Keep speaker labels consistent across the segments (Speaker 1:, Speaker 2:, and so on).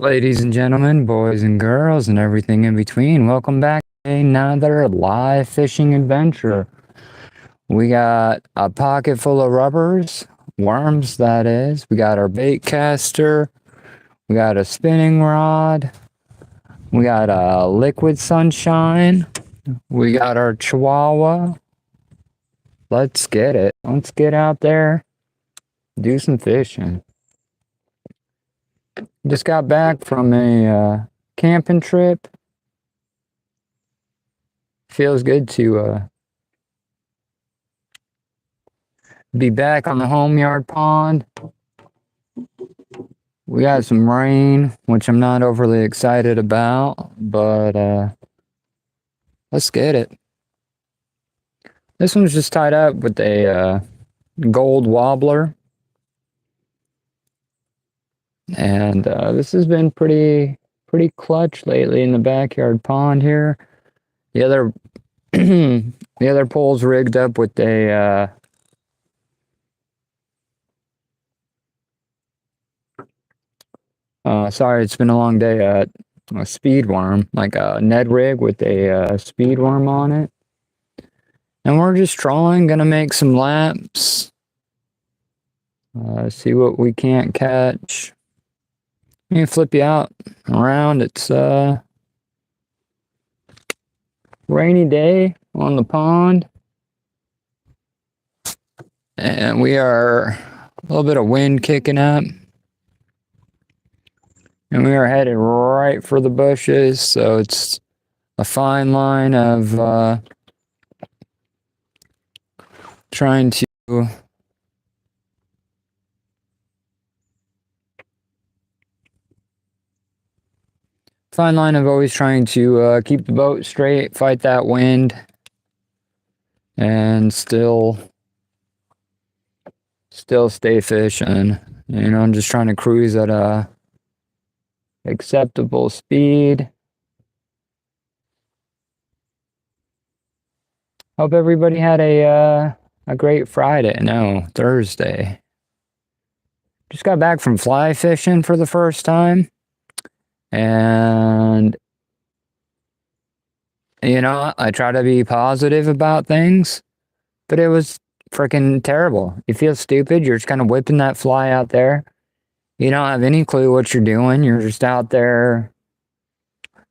Speaker 1: Ladies and gentlemen, boys and girls, and everything in between, welcome back to another live fishing adventure. We got a pocket full of rubbers, worms that is. We got our bait caster. We got a spinning rod. We got a liquid sunshine. We got our chihuahua. Let's get it. Let's get out there, do some fishing. Just got back from a camping trip. Feels good to be back on the home yard pond. We got some rain, which I'm not overly excited about, but let's get it. This one's just tied up with a gold wobbler. And this has been pretty clutch lately in the backyard pond here. The other the other pole's rigged up with a sorry, it's been a long day. A speed worm, like a Ned rig with a speed worm on it. And we're just trolling, gonna make some laps. See what we can't catch. Let me flip you out around. It's rainy day on the pond. And we are a little bit of wind kicking up. And we are headed right for the bushes, so it's a fine line of trying to always trying to keep the boat straight, fight that wind, and still stay fishing. You know, I'm just trying to cruise at a acceptable speed. Hope everybody had a great Friday. No, Thursday. Just got back from fly fishing for the first time. And, you know, I try to be positive about things, but it was freaking terrible. You feel stupid. You're just kind of whipping that fly out there. You don't have any clue what you're doing. You're just out there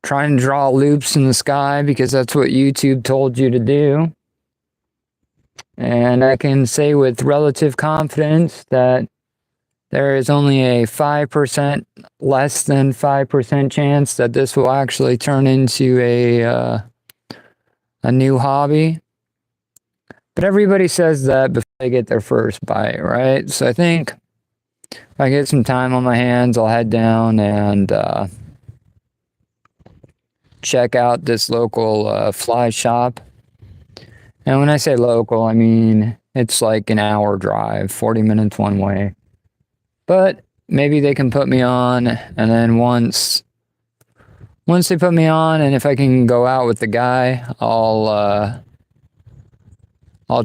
Speaker 1: trying to draw loops in the sky because that's what YouTube told you to do. And I can say with relative confidence that there is only a 5%, less than 5% chance that this will actually turn into a new hobby. But everybody says that before they get their first bite, right? So I think if I get some time on my hands, I'll head down and check out this local fly shop. And when I say local, I mean it's like an hour drive, 40 minutes one way. But maybe they can put me on, and then once they put me on, and if I can go out with the guy, I'll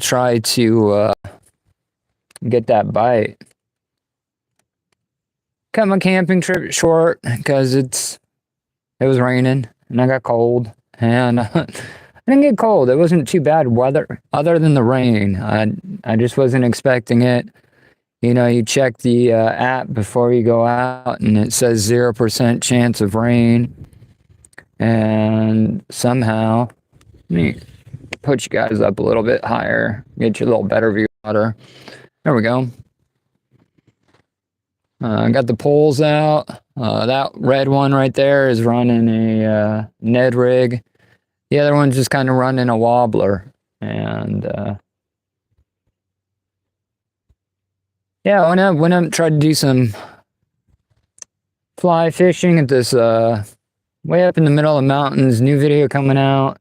Speaker 1: try to get that bite. Cut my camping trip short because it was raining and I got cold, and I didn't get cold. It wasn't too bad weather other than the rain. I just wasn't expecting it. You know, you check the app before you go out and it says 0% chance of rain. And somehow, let me put you guys up a little bit higher, get you a little better view of water. There we go. I got the poles out. That red one right there is running a Ned rig. The other one's just kind of running a wobbler. And yeah, when I tried to do some fly fishing at this way up in the middle of the mountains, new video coming out.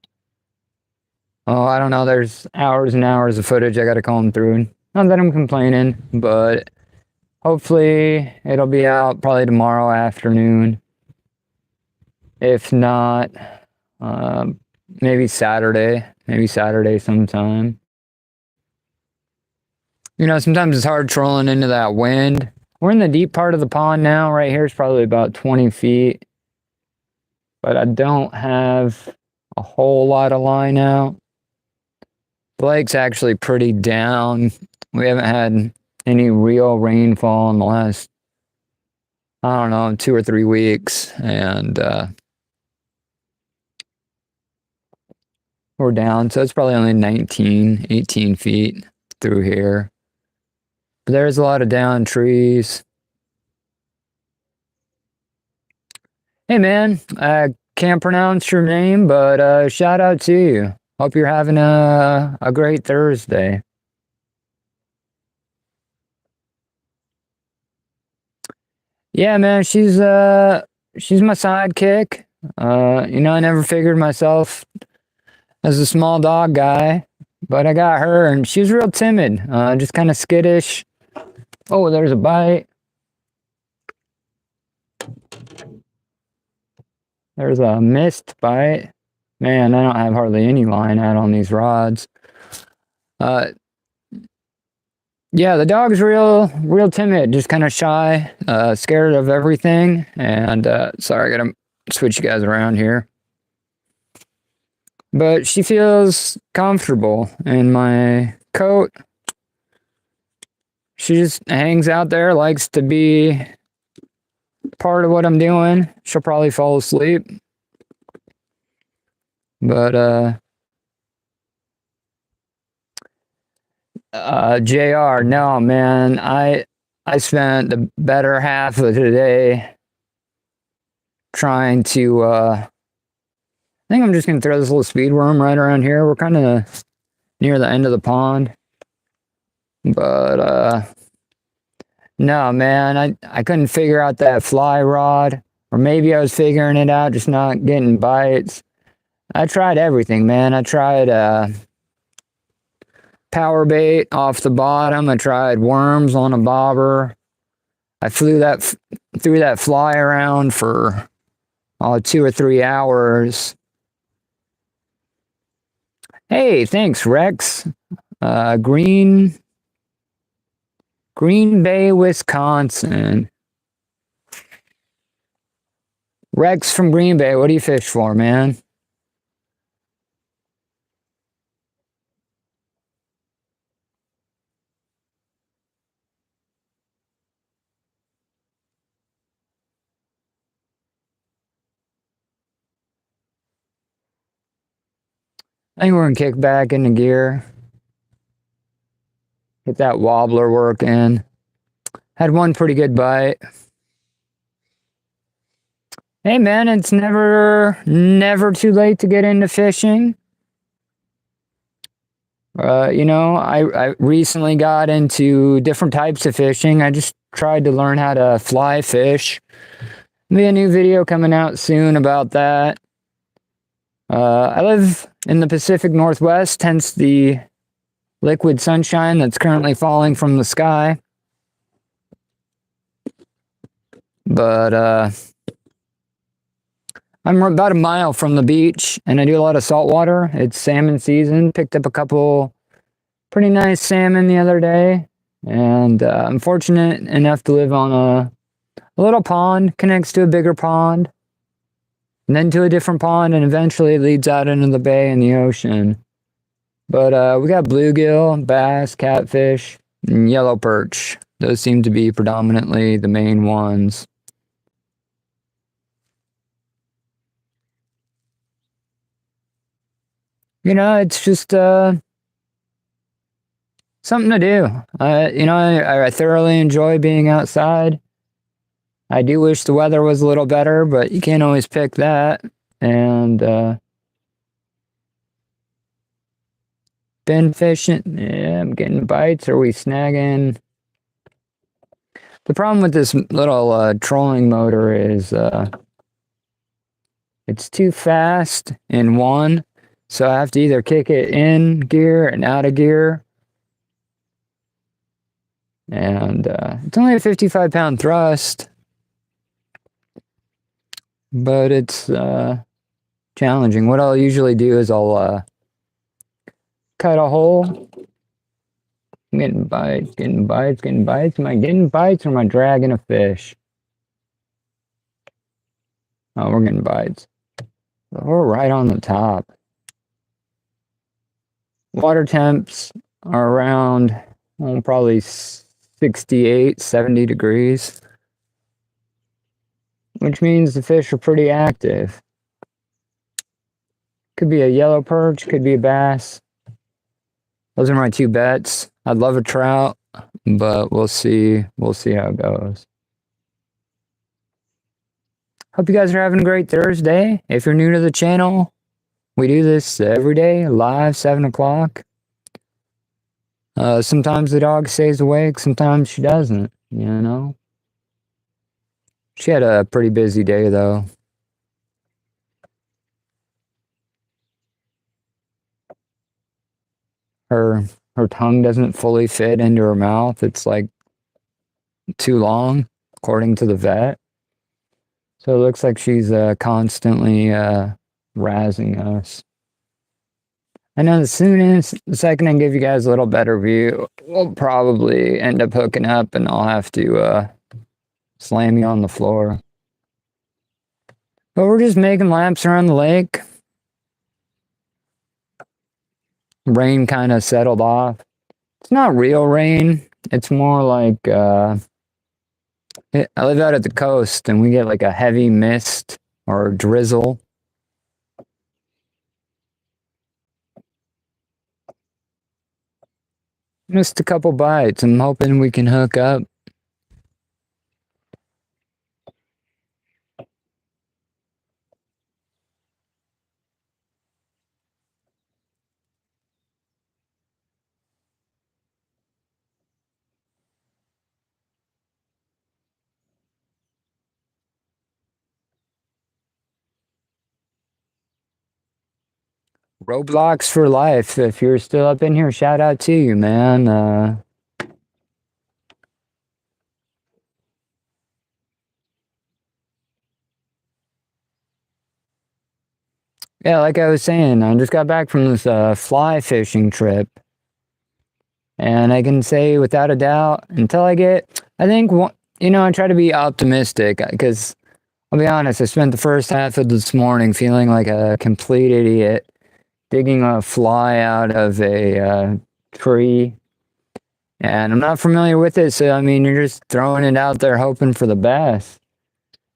Speaker 1: Oh, I don't know, there's hours and hours of footage I gotta comb through. Not that I'm complaining, but hopefully it'll be out probably tomorrow afternoon. If not, maybe Saturday sometime. You know, sometimes it's hard trolling into that wind We're in the deep part of the pond now. Right here is probably about 20 feet. But I don't have a whole lot of line out. The lake's actually pretty down. We haven't had any real rainfall in the last, I don't know, 2 or 3 weeks. And we're down. So it's probably only 19, 18 feet through here. But there's a lot of down trees. Hey, man. I can't pronounce your name, but shout out to you. Hope you're having a great Thursday. Yeah, man, she's my sidekick. You know, I never figured myself as a small dog guy, but I got her, and she was real timid, just kind of skittish. Oh, there's a bite. There's a missed bite. Man, I don't have hardly any line out on these rods. Yeah, the dog's real timid, just kind of shy, scared of everything. And sorry, I gotta switch you guys around here. But she feels comfortable in my coat. She just hangs out there, likes to be part of what I'm doing. She'll probably fall asleep. But JR, no, man, I spent the better half of the day trying to I think I'm just gonna throw this little speed worm right around here. We're kind of near the end of the pond. But no, man, I couldn't figure out that fly rod. Or maybe I was figuring it out, just not getting bites. I tried everything, man. I tried power bait off the bottom. I tried worms on a bobber. I threw that fly around for 2 or 3 hours. Hey, thanks, Rex. Green Bay, Wisconsin. Rex from Green Bay, what do you fish for, man? I think we're gonna kick back into gear. Get that wobbler working. Had one pretty good bite. Hey man, it's never too late to get into fishing. You know, I recently got into different types of fishing. I just tried to learn how to fly fish. There'll be a new video coming out soon about that. I live in the Pacific Northwest, hence the liquid sunshine that's currently falling from the sky. But I'm about a mile from the beach, and I do a lot of saltwater. It's salmon season. Picked up a couple pretty nice salmon the other day, and I'm fortunate enough to live on a little pond, connects to a bigger pond, and then to a different pond, and eventually it leads out into the bay and the ocean. But we got bluegill, bass, catfish, and yellow perch. Those seem to be predominantly the main ones. You know, it's just something to do. You know, I thoroughly enjoy being outside. I do wish the weather was a little better, but you can't always pick that. And been fishing. Yeah, I'm getting bites. Are we snagging? The problem with this little trolling motor is it's too fast in one. So I have to either kick it in gear and out of gear. And it's only a 55-pound thrust. But it's challenging. What I'll usually do is I'll cut a hole I'm getting bites, getting bites, getting bites. Am I getting bites or am I dragging a fish? Oh, we're getting bites. We're right on the top. Water temps are around, well, probably 68, 70 degrees, which means the fish are pretty active. Could be a yellow perch, could be a bass. Those are my two bets. I'd love a trout, but we'll see. We'll see how it goes. Hope you guys are having a great Thursday. If you're new to the channel, we do this every day, live, 7 o'clock. Sometimes the dog stays awake, sometimes she doesn't, you know? She had a pretty busy day, though. Her tongue doesn't fully fit into her mouth. It's like too long, according to the vet. So it looks like she's constantly razzing us. And then the second I give you guys a little better view, we'll probably end up hooking up and I'll have to slam you on the floor. But we're just making laps around the lake. Rain kind of settled off. It's not real rain. It's more like, I live out at the coast and we get like a heavy mist or drizzle. Missed a couple bites. I'm hoping we can hook up. Roblox for life. If you're still up in here, shout out to you, man. Yeah, like I was saying, I just got back from this fly fishing trip. And I can say without a doubt, until I get, I think, you know, I try to be optimistic because I'll be honest, I spent the first half of this morning feeling like a complete idiot, digging a fly out of a tree. And I'm not familiar with it, so I mean, you're just throwing it out there hoping for the best,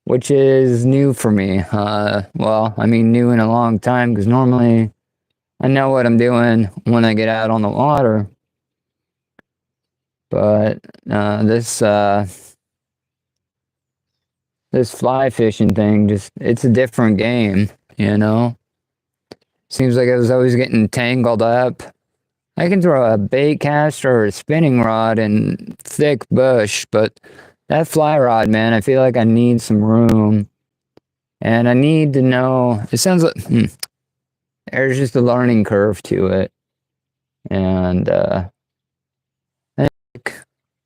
Speaker 1: which is new for me. Well, I mean, new in a long time because normally I know what I'm doing when I get out on the water. But this fly fishing thing, it's a different game, you know? Seems like I was always getting tangled up. I can throw a bait caster or a spinning rod in thick bush, but that fly rod, man, I feel like I need some room. And I need to know, it sounds like there's just a learning curve to it. And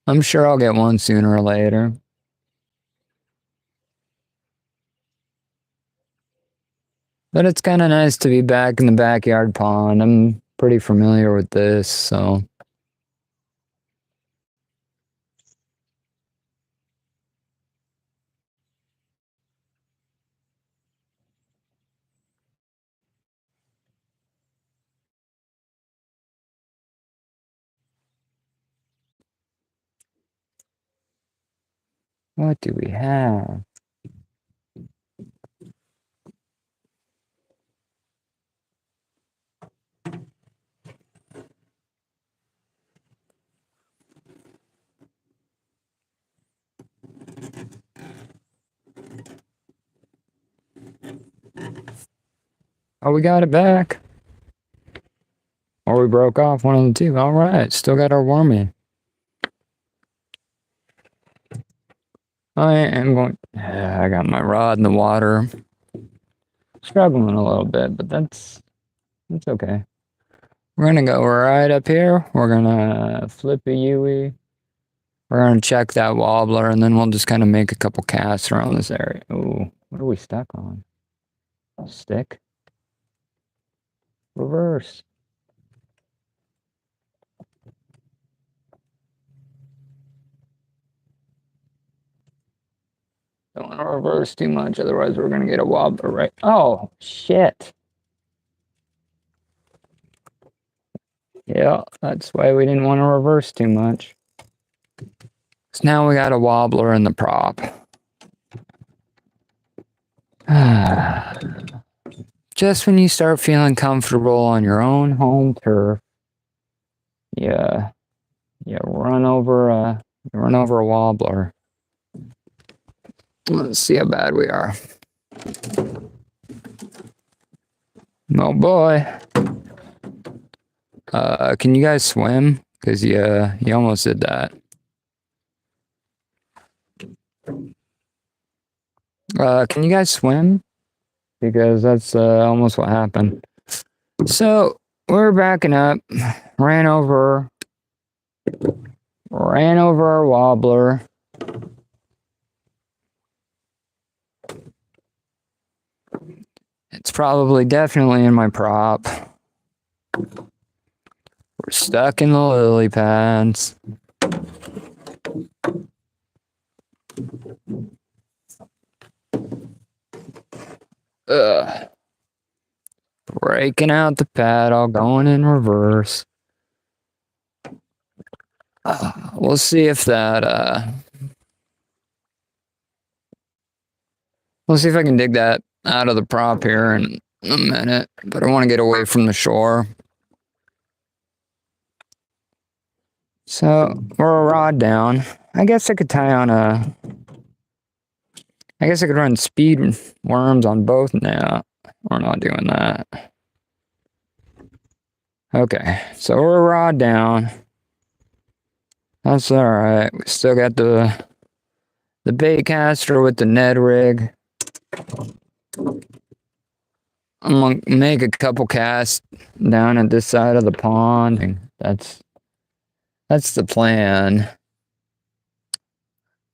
Speaker 1: I'm sure I'll get one sooner or later. But it's kind of nice to be back in the backyard pond. I'm pretty familiar with this, so. What do we have? Oh, we got it back. Or we broke off, one of the two. All right, still got our wormy. I am going. I got my rod in the water. Struggling a little bit, but that's okay. We're gonna go right up here. We're gonna flip a Yui. We're gonna check that wobbler, and then we'll just kind of make a couple casts around this area. Ooh, what are we stuck on? Stick. Reverse. Don't want to reverse too much, otherwise we're going to get a wobbler, right? Oh, shit. Yeah, that's why we didn't want to reverse too much. So now we got a wobbler in the prop. Just when you start feeling comfortable on your own home turf, yeah, run over a wobbler. Let's see how bad we are. Oh boy. Can you guys swim? Because you almost did that. Can you guys swim? Because that's almost what happened. So we're backing up. Ran over our wobbler. It's probably definitely in my prop. We're stuck in the lily pads. Breaking out the paddle, going in reverse. We'll see if that, we'll see if I can dig that out of the prop here in a minute, but I want to get away from the shore. So we're a rod down. I guess I could tie on I guess I could run speed worms on both. Now we're not doing that. Okay, so we're a rod down. That's all right. We still got the bait caster with the Ned rig. I'm gonna make a couple casts down at this side of the pond, and that's the plan.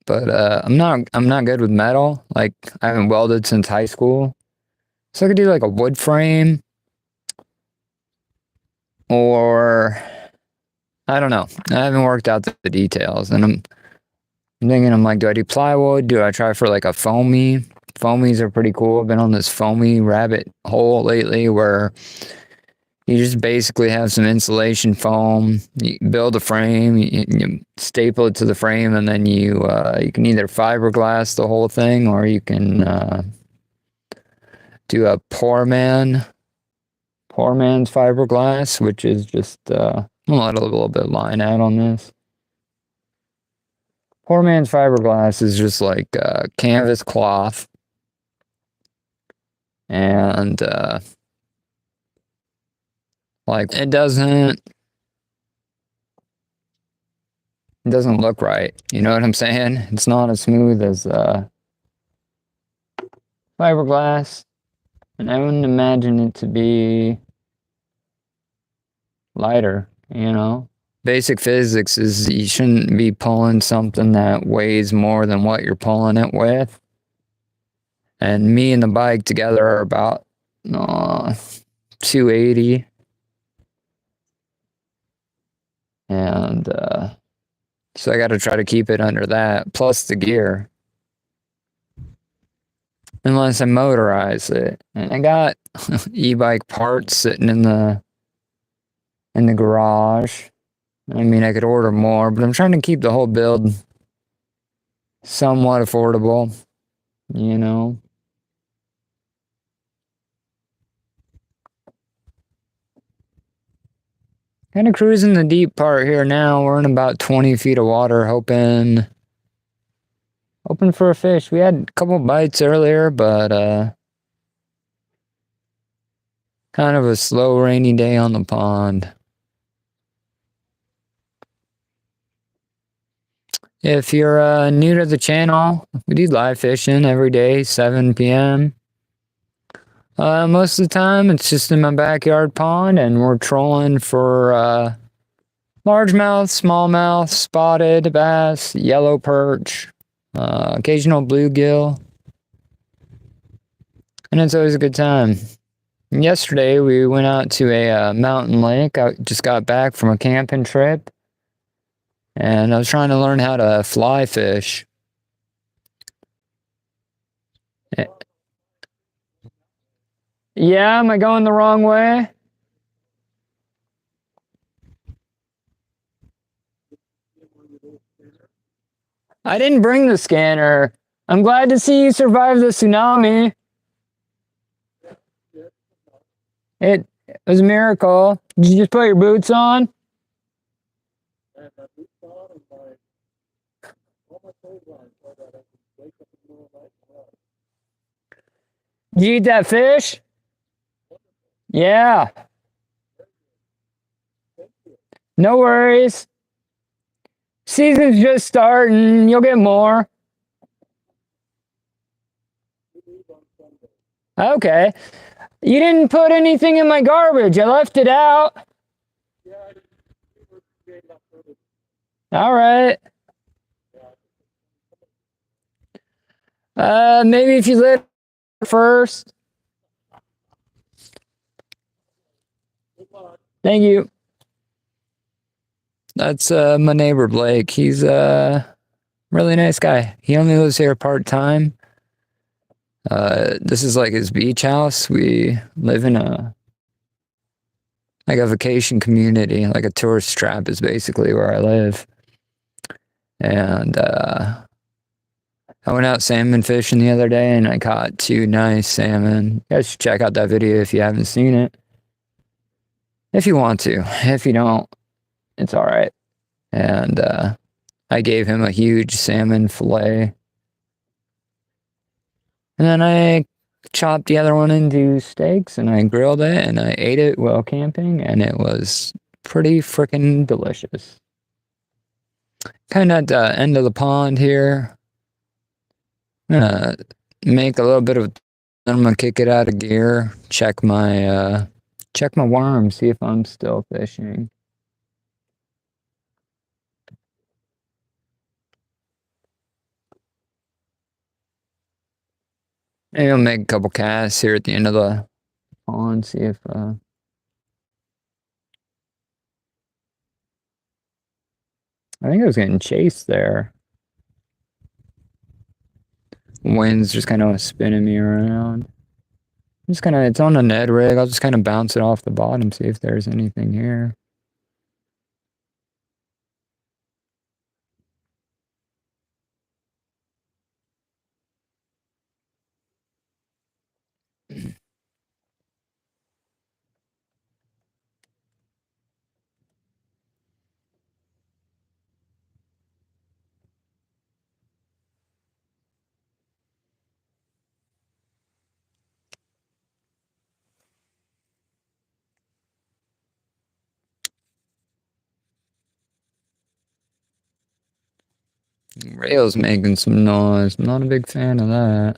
Speaker 1: But I'm not good with metal. Like, I haven't welded since high school, so I could do like a wood frame, or I don't know. I haven't worked out the details, and I'm thinking, I'm like, do I do plywood? Do I try for like a foamy? Foamies are pretty cool. I've been on this foamy rabbit hole lately where you just basically have some insulation foam. You build a frame, you staple it to the frame, and then you can either fiberglass the whole thing, or you can do a Poorman's fiberglass, which is just I'll let a little bit of line out on this. Poorman's fiberglass is just like canvas cloth, and like it doesn't look right. You know what I'm saying? It's not as smooth as fiberglass, and I wouldn't imagine it to be lighter, you know? Basic physics is you shouldn't be pulling something that weighs more than what you're pulling it with. And me and the bike together are about 280. And so I got to try to keep it under that, plus the gear. Unless I motorize it. And I got e-bike parts sitting in the garage. I mean, I could order more, but I'm trying to keep the whole build somewhat affordable, you know? Kind of cruising the deep part here now. We're in about 20 feet of water, hoping for a fish. We had a couple bites earlier, but kind of a slow, rainy day on the pond. If you're new to the channel, we do live fishing every day, 7 p.m. Most of the time, it's just in my backyard pond, and we're trolling for largemouth, smallmouth, spotted bass, yellow perch, occasional bluegill, and it's always a good time. Yesterday, we went out to a mountain lake. I just got back from a camping trip, and I was trying to learn how to fly fish. Eh, Yeah, am I going the wrong way? I didn't bring the scanner. I'm glad to see you survived the tsunami. It was a miracle. Did you just put your boots on? Did you eat that fish? Yeah, no worries. Season's just starting. You'll get more. Okay. You didn't put anything in my garbage. I left it out. All right. Maybe if you lit first. Thank you. That's my neighbor Blake. He's a really nice guy. He only lives here part time. This is like his beach house. We live in a like a vacation community, like a tourist trap is basically where I live. And I went out salmon fishing the other day and I caught two nice salmon. You guys should check out that video if you haven't seen it. If you want to. If you don't, it's all right. And I gave him a huge salmon fillet. And then I chopped the other one into steaks and I grilled it and I ate it while camping and it was pretty freaking delicious. Kind of at the end of the pond here. I'm gonna make a little bit of. Then I'm gonna kick it out of gear. Check my worm. See if I'm still fishing. Maybe I'll make a couple casts here at the end of the pond. See if I think I was getting chased there. Wind's just kind of spinning me around. Just kind of, it's on a Ned rig. I'll just kind of bounce it off the bottom, see if there's anything here. Rail's making some noise. I'm not a big fan of that.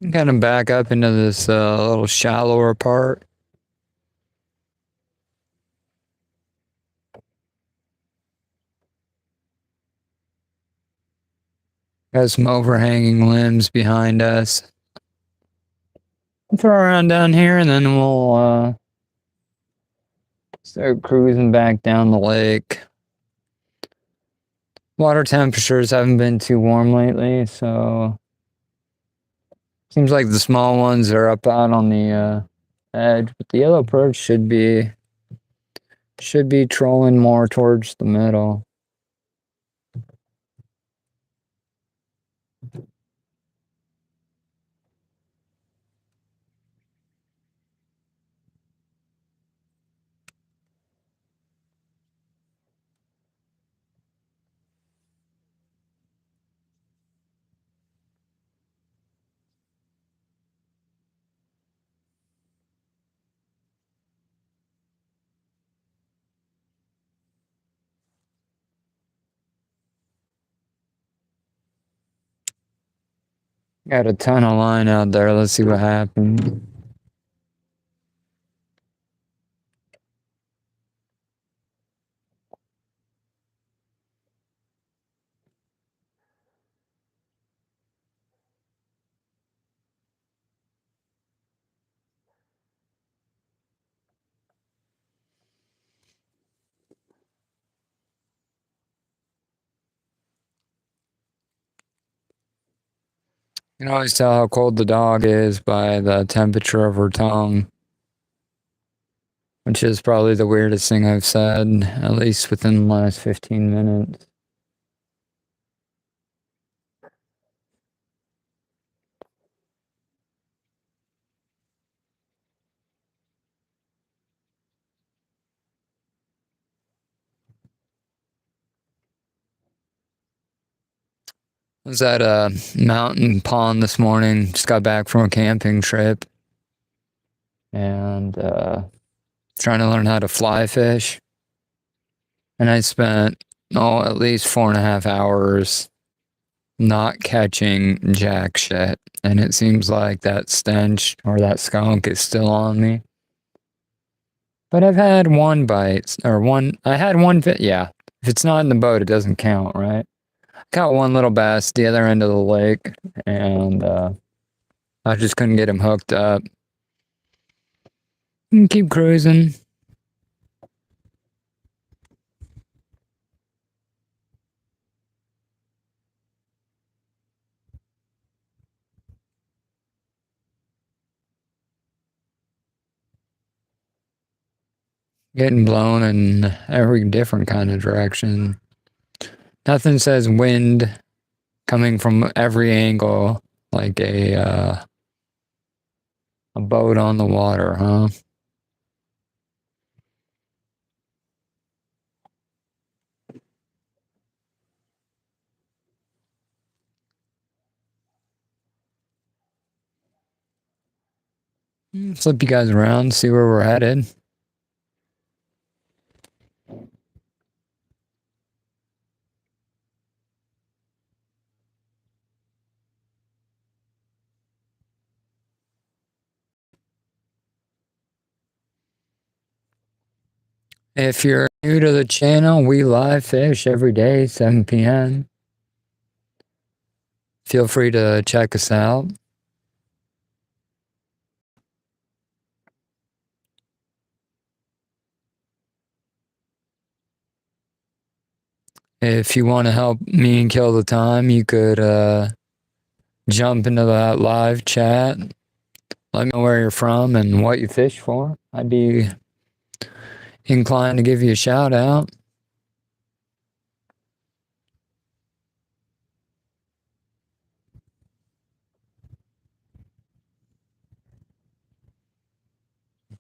Speaker 1: I'm kind of back up into this little shallower part. Got some overhanging limbs behind us. Throw around down here and then we'll start cruising back down the lake. Water temperatures haven't been too warm lately, so seems like the small ones are up out on the edge, but the yellow perch should be trolling more towards the middle. Got a ton of line out there. Let's see what happens. You can always tell how cold the dog is by the temperature of her tongue, which is probably the weirdest thing I've said, at least within the last 15 minutes. I was at a mountain pond this morning, just got back from a camping trip, and trying to learn how to fly fish. And I spent, at least 4.5 hours not catching jack shit. And it seems like that stench or that skunk is still on me. But I've had one bite, I had one fit. Yeah, if it's not in the boat, it doesn't count, right? Got one little bass at the other end of the lake, and I just couldn't get him hooked up. Keep cruising. Getting blown in every different kind of direction. Nothing says wind coming from every angle like a boat on the water, huh? Flip you guys around, see where we're headed. If you're new to the channel, we live fish every day, 7 p.m. Feel free to check us out. If you want to help me and kill the time, you could jump into that live chat. Let me know where you're from and what you fish for. I'd be inclined to give you a shout out.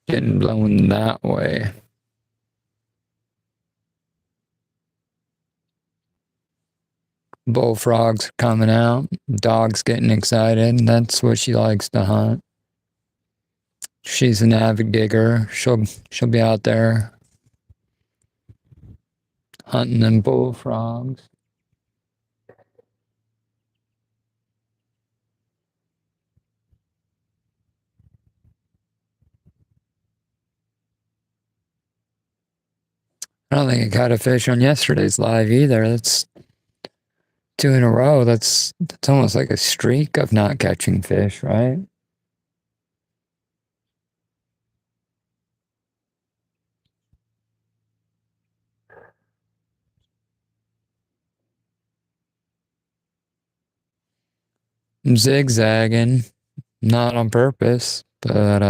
Speaker 1: Getting blown that way. Bullfrogs coming out. Dog's getting excited. That's what she likes to hunt. She's an avid digger. She'll be out there hunting them bullfrogs. I don't think I caught a fish on yesterday's live either. That's 2 in a row. That's almost like a streak of not catching fish, right? I'm zigzagging, not on purpose, but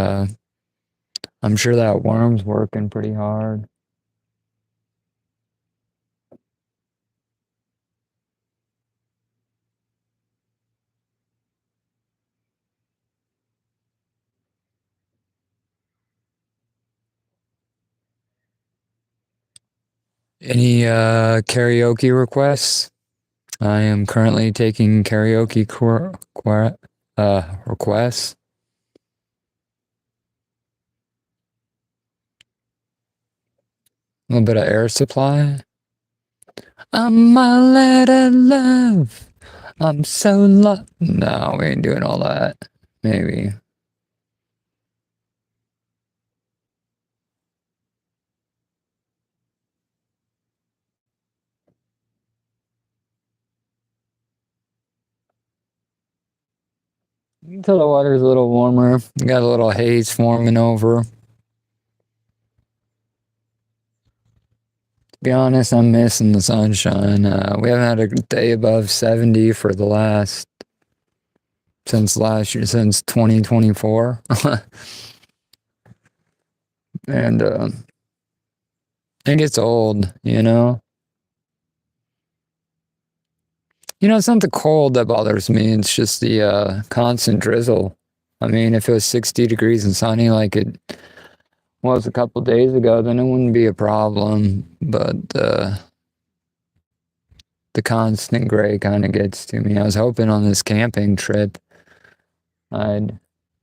Speaker 1: I'm sure that worm's working pretty hard. Any karaoke requests? I am currently taking karaoke requests. A little bit of air supply. I'm a letter love. I'm so no, we ain't doing all that. Maybe. Until the water's a little warmer. Got a little haze forming over. To be honest, I'm missing the sunshine. We haven't had a day above 70 for the since last year, since 2024. And it gets old, you know? It's not the cold that bothers me. It's just the constant drizzle. I mean, if it was 60 degrees and sunny like it was a couple days ago, then it wouldn't be a problem. But the constant gray kind of gets to me. I was hoping on this camping trip, I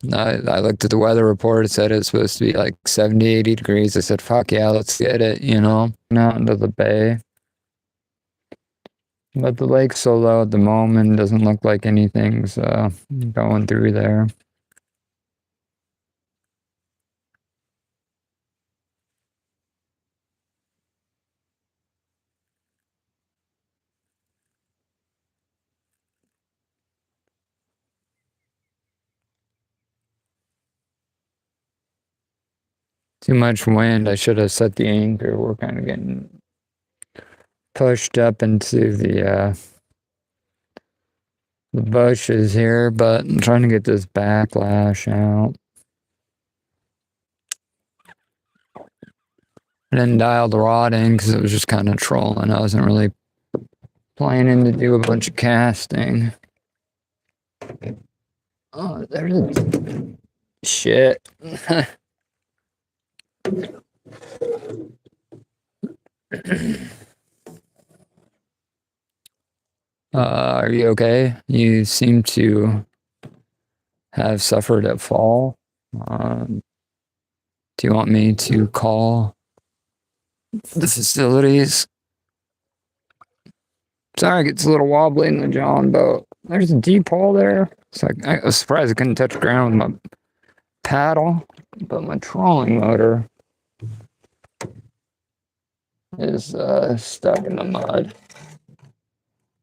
Speaker 1: looked at the weather report. It said it's supposed to be like 70, 80 degrees. I said, fuck yeah, let's get it, out into the bay. But the lake's so low at the moment, doesn't look like anything's going through there. Too much wind. I should have set the anchor. We're kind of getting pushed up into the bushes here, but I'm trying to get this backlash out. I didn't dial the rod in because it was just kind of trolling. I wasn't really planning to do a bunch of casting. Oh, there's a shit. Are you okay? You seem to have suffered a fall. Do you want me to call the facilities? Sorry, it gets a little wobbly in the John boat. There's a deep hole there. It's like I was surprised I couldn't touch the ground with my paddle, but my trolling motor is stuck in the mud.